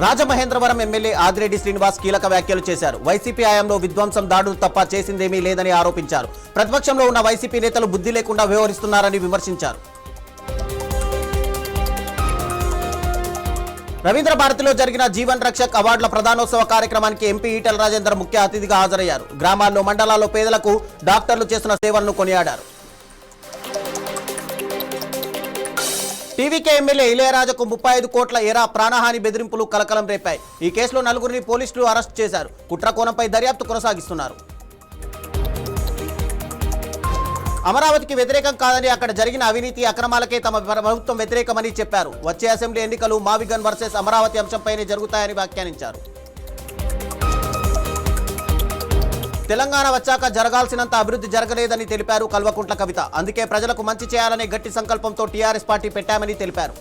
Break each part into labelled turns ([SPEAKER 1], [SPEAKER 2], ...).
[SPEAKER 1] Rajamahendravaram MLA Adireddy Srinivas కీలక వ్యాఖ్యలు చేశారు. వైసీపీ హయాంలో విధ్వంసం దాడులు తప్ప చేసిందేమీ లేదని ఆరోపించారు. ప్రతిపక్షంలో ఉన్న వైసీపీ నేతలు బుద్ధి లేకుండా వ్యవహరిస్తున్నారని విమర్శించారు. రవీంద్ర భారతిలో జరిగిన జీవన్ రక్షక్ అవార్డుల ప్రధానోత్సవ కార్యక్రమానికి ఎంపీ ఈటెల రాజేందర్ ముఖ్య అతిథిగా హాజరయ్యారు. గ్రామాల్లో మండలాల్లో పేదలకు డాక్టర్లు చేసిన సేవలను కొనియాడారు. టీవీకే ఎమ్మెల్యే ఇళయరాజాకు 35 కోట్ల ఎరా ప్రాణహాని బెదిరింపులు కలకలం రేపాయి. ఈ కేసులో 4గురిని పోలీసులు అరెస్ట్ చేశారు. కుట్ర కోణంపై దర్యాప్తు కొనసాగిస్తున్నారు. అమరావతికి వ్యతిరేకం కాదని, అక్కడ జరిగిన అవినీతి అక్రమాలకే తమ ప్రభుత్వం వ్యతిరేకమని చెప్పారు. వచ్చే అసెంబ్లీ ఎన్నికలు మావిగన్ వర్సెస్ అమరావతి అంశంపైనే జరుగుతాయని వ్యాఖ్యానించారు. తెలంగాణ వచ్చాక జరగాల్సినంత అభివృద్ధి జరగలేదని తెలిపారు కల్వకుంట్ల కవిత. అందుకే ప్రజలకు మంచి చేయాలనే గట్టి సంకల్పంతో టీఆర్ఎస్ పార్టీ పెట్టామని తెలిపారు.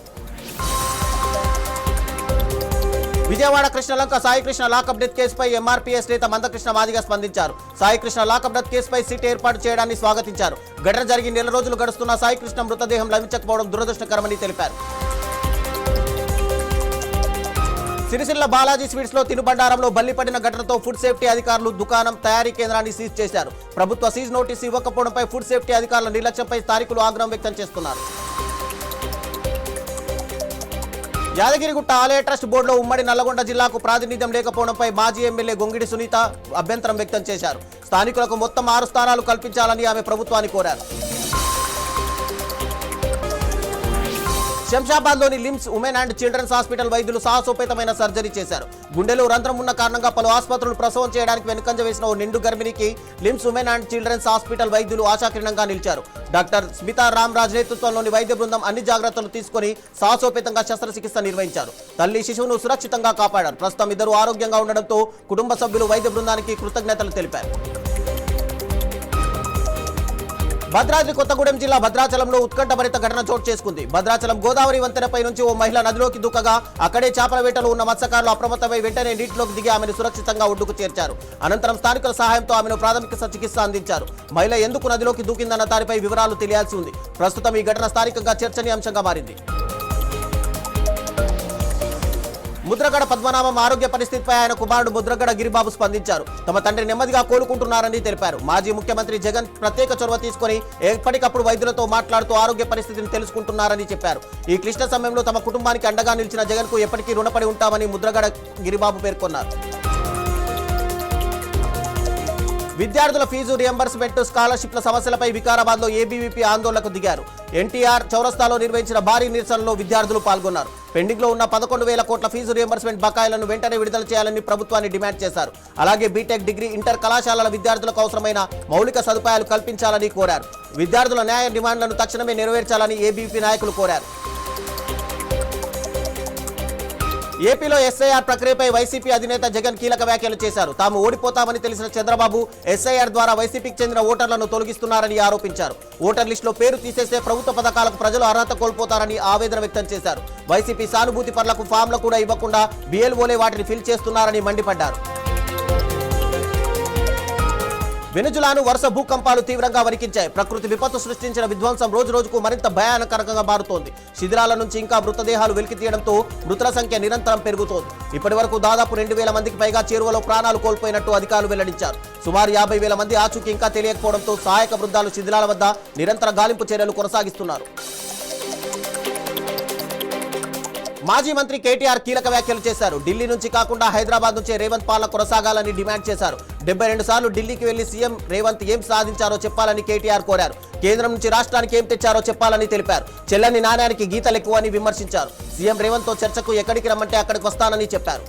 [SPEAKER 1] విజయవాడ కృష్ణలంక సాయికృష్ణ లాకప్ డెత్ కేసుపై ఎంఆర్పీఎస్ నేత మందకృష్ణ మాదిగా స్పందించారు. సాయికృష్ణ లాకప్ డెత్ కేసుపై సిట్ ఏర్పాటు చేయడాన్ని స్వాగతించారు. ఘటన జరిగి నెల రోజులు గడుస్తున్న సాయికృష్ణ మృతదేహం లభించకపోవడం దురదృష్టకరమని తెలిపారు. సిరిసిల్ల బాలాజీ స్వీట్స్ లో తినుబండారంలో బల్లిపడిన ఘటనతో ఫుడ్ సేఫ్టీ అధికారులు దుకాణం తయారీ కేంద్రాన్ని సీజ్ చేశారు. ప్రభుత్వ సీజ్ నోటీసు ఇవ్వకపోవడంపై ఫుడ్ సేఫ్టీ అధికారుల నిర్లక్ష్యంపై స్థానికులు ఆగ్రహం వ్యక్తం చేస్తున్నారు. యాదగిరిగుట్ట ఆలయ ట్రస్ట్ బోర్డులో ఉమ్మడి నల్లగొండ జిల్లాకు ప్రాతినిధ్యం లేకపోవడంపై మాజీ ఎమ్మెల్యే గొంగిడి సునీత అభ్యంతరం వ్యక్తం చేశారు. స్థానికులకు మొత్తం 6 స్థానాలు కల్పించాలని ఆమె ప్రభుత్వాన్ని కోరారు. శంషాబాద్లోని LIMS women and children's hospital వైద్యులు సాహసోపేతమైన సర్జరీ చేశారు. గుండెలో రంధ్రం ఉన్న కారణంగా పలు ఆసుపత్రులు ప్రసవం చేయడానికి వెనుకంజ వేసిన ఓ నిండు గర్భిణికి LIMS women and children's hospital వైద్యులు ఆశాకిరణంగా నిలిచారు. డాక్టర్ స్మితా రామ్రాజ్ నేతృత్వంలోని వైద్య బృందం అన్ని జాగ్రత్తలు తీసుకుని సాహసోపేతంగా శస్త్రచికిత్స నిర్వహించారు. తల్లి శిశువును సురక్షితంగా కాపాడారు. ప్రస్తుతం ఇద్దరు ఆరోగ్యంగా ఉండడంతో కుటుంబ సభ్యులు వైద్య బృందానికి కృతజ్ఞతలు తెలిపారు. భద్రాద్రి కొత్తగూడెం జిల్లా భద్రాచలంలో ఉత్కంఠభరిత ఘటన చోటు చేసుకుంది. భద్రాచలం గోదావరి వంతెనపై నుంచి ఓ మహిళ నదిలోకి దూకగా అక్కడే చేపల వేటలో ఉన్న మత్స్యకారులు అప్రమత్తమై వెంటనే నీటిలోకి దిగి ఆమెను సురక్షితంగా ఒడ్డుకు చేర్చారు. అనంతరం స్థానికుల సహాయంతో ఆమెను ప్రాథమిక చికిత్స అందించారు. మహిళ ఎందుకు నదిలోకి దూకిందన్న దానిపై వివరాలు తెలియాల్సి ఉంది. ప్రస్తుతం ఈ ఘటన స్థానికంగా చర్చనీయాంశంగా మారింది. ముద్రగడ పద్మనాభం ఆరోగ్య పరిస్థితిపై ఆయన కుమారుడు ముద్రగడ గిరిబాబు స్పందించారు. తమ తండ్రి నెమ్మదిగా కోలుకుంటున్నారని తెలిపారు. మాజీ ముఖ్యమంత్రి జగన్ ప్రత్యేక చొరవ తీసుకుని ఎప్పటికప్పుడు వైద్యులతో మాట్లాడుతూ ఆరోగ్య పరిస్థితిని తెలుసుకుంటున్నారని చెప్పారు. ఈ క్లిష్ట సమయంలో తమ కుటుంబానికి అండగా నిలిచిన జగన్ కు ఎప్పటికీ రుణపడి ఉంటామని ముద్రగడ గిరిబాబు పేర్కొన్నారు. విద్యార్థుల ఫీజు రియంబర్స్మెంట్ స్కాలర్షిప్ల సమస్యలపై వికారాబాద్ లో ఏబీవీపీ ఆందోళనకు దిగారు. ఎన్టీఆర్ చౌరస్తాలో నిర్వహించిన భారీ నిరసనలో విద్యార్థులు పాల్గొన్నారు. పెండింగ్ లో ఉన్న 11,000 కోట్ల ఫీజు రియంబర్స్మెంట్ బకాయిలను వెంటనే విడుదల చేయాలని ప్రభుత్వాన్ని డిమాండ్ చేశారు. అలాగే బీటెక్, డిగ్రీ, ఇంటర్ కళాశాలల విద్యార్థులకు అవసరమైన మౌలిక సదుపాయాలు కల్పించాలని కోరారు. విద్యార్థుల న్యాయ డిమాండ్లను తక్షణమే నెరవేర్చాలని ఏబీవీపీ నాయకులు కోరారు. ఏపీలో ఎస్ఐఆర్ ప్రక్రియపై వైసీపీ అధినేత జగన్ కీలక వ్యాఖ్యలు చేశారు. తాము ఓడిపోతామని తెలిసిన చంద్రబాబు ఎస్ఐఆర్ ద్వారా వైసీపీకి చెందిన ఓటర్లను తొలగిస్తున్నారని ఆరోపించారు. ఓటర్ లిస్టులో పేరు తీసేస్తే ప్రభుత్వ పథకాలకు ప్రజలు అర్హత కోల్పోతారని ఆవేదన వ్యక్తం చేశారు. వైసీపీ సానుభూతి పరులకు ఫామ్లు కూడా ఇవ్వకుండా బిఎల్ఓలే వాటిని ఫిల్ చేస్తున్నారని మండిపడ్డారు. వెనుజులాను వరుస భూకంపాలు తీవ్రంగా వణికించాయి. ప్రకృతి విపత్తు సృష్టించిన విధ్వంసం రోజు రోజుకు మరింత భయానకరంగా మారుతోంది. శిథిరాల నుంచి ఇంకా మృతదేహాలు వెలికి తీయడంతో మృతుల సంఖ్య నిరంతరం పెరుగుతోంది. ఇప్పటి వరకు దాదాపు 2,000 మందికి పైగా చేరువలో ప్రాణాలు కోల్పోయినట్టు అధికారులు వెల్లడించారు. సుమారు 50,000 మంది ఆచూకీ ఇంకా తెలియకపోవడంతో సహాయక బృందాలు శిథిరాల వద్ద నిరంతర గాలింపు చర్యలు కొనసాగిస్తున్నారు. మాజీ మంత్రి కేటీఆర్ కీలక వ్యాఖ్యలు చేశారు. ఢిల్లీ నుంచి కాకుండా హైదరాబాద్ నుంచే రేవంత్ పాలన కొనసాగాలని డిమాండ్ చేశారు. 72 సార్లు ఢిల్లీకి వెళ్లి సీఎం రేవంత్ ఏం సాధించారో చెప్పాలని కేటీఆర్ కోరారు. కేంద్రం నుంచి రాష్ట్రానికి ఏం తెచ్చారో చెప్పాలని తెలిపారు. చెల్లని నాణ్యానికి గీతలెక్కువని విమర్శించారు. సీఎం రేవంత్ తో చర్చకు ఎక్కడికి రమ్మంటే అక్కడికి వస్తానని చెప్పారు.